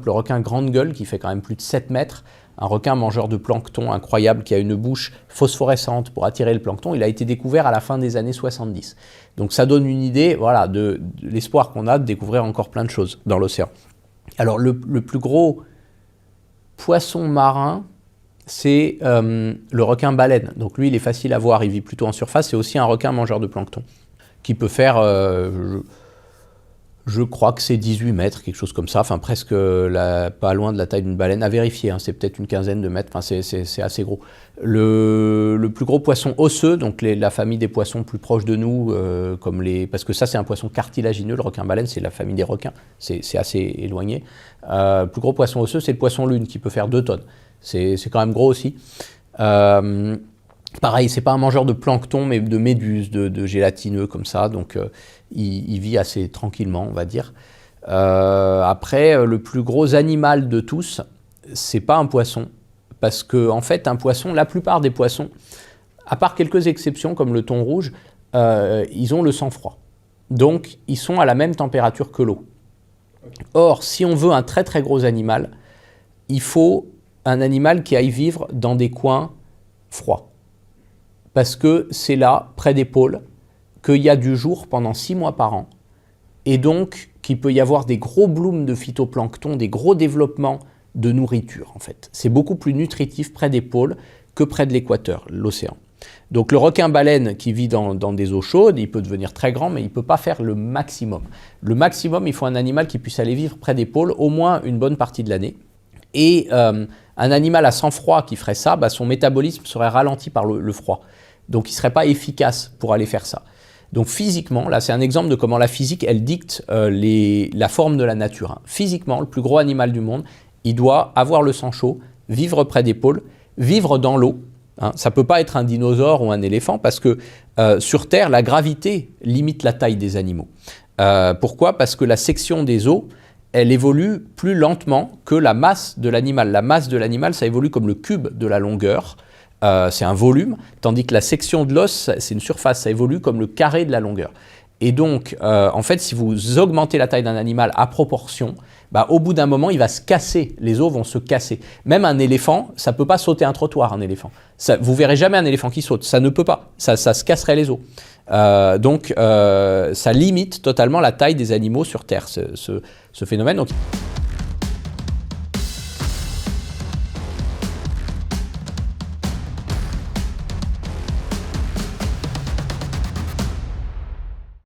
le requin grande gueule qui fait quand même plus de 7 mètres, un requin mangeur de plancton incroyable qui a une bouche phosphorescente pour attirer le plancton. Il a été découvert à la fin des années 70. Donc ça donne une idée voilà, de l'espoir qu'on a de découvrir encore plein de choses dans l'océan. Alors le plus gros poisson marin, c'est le requin baleine. Donc lui, il est facile à voir, il vit plutôt en surface. C'est aussi un requin mangeur de plancton qui peut faire, je crois que c'est 18 mètres, quelque chose comme ça, enfin presque pas loin de la taille d'une baleine, à vérifier, hein, c'est peut-être une quinzaine de mètres, enfin, c'est assez gros. Le plus gros poisson osseux, donc la famille des poissons plus proches de nous, parce que ça c'est un poisson cartilagineux, le requin baleine c'est la famille des requins, c'est assez éloigné. Le plus gros poisson osseux c'est le poisson lune qui peut faire 2 tonnes, c'est quand même gros aussi. Pareil, c'est pas un mangeur de plancton, mais de méduses, de gélatineux comme ça, donc il vit assez tranquillement, on va dire. Après, le plus gros animal de tous, c'est pas un poisson, parce que en fait, un poisson, la plupart des poissons, à part quelques exceptions comme le thon rouge, ils ont le sang froid. Donc, ils sont à la même température que l'eau. Or, si on veut un très très gros animal, il faut un animal qui aille vivre dans des coins froids. Parce que c'est là, près des pôles, qu'il y a du jour pendant 6 mois par an, et donc qu'il peut y avoir des gros blooms de phytoplancton, des gros développements de nourriture en fait. C'est beaucoup plus nutritif près des pôles que près de l'équateur, l'océan. Donc le requin-baleine qui vit dans des eaux chaudes, il peut devenir très grand, mais il ne peut pas faire le maximum. Le maximum, il faut un animal qui puisse aller vivre près des pôles au moins une bonne partie de l'année. Et un animal à sang froid qui ferait ça, son métabolisme serait ralenti par le froid. Donc il ne serait pas efficace pour aller faire ça. Donc physiquement, là c'est un exemple de comment la physique, elle dicte la forme de la nature. Hein. Physiquement, le plus gros animal du monde, il doit avoir le sang chaud, vivre près des pôles, vivre dans l'eau. Hein. Ça ne peut pas être un dinosaure ou un éléphant parce que sur Terre, la gravité limite la taille des animaux. Pourquoi? Parce que la section des os, elle évolue plus lentement que la masse de l'animal. La masse de l'animal, ça évolue comme le cube de la longueur. C'est un volume, tandis que la section de l'os, c'est une surface, ça évolue comme le carré de la longueur. Et donc, en fait, si vous augmentez la taille d'un animal à proportion, au bout d'un moment, il va se casser, les os vont se casser. Même un éléphant, ça ne peut pas sauter un trottoir, un éléphant. Vous ne verrez jamais un éléphant qui saute, ça ne peut pas, ça se casserait les os. Donc, ça limite totalement la taille des animaux sur Terre, ce phénomène. Donc,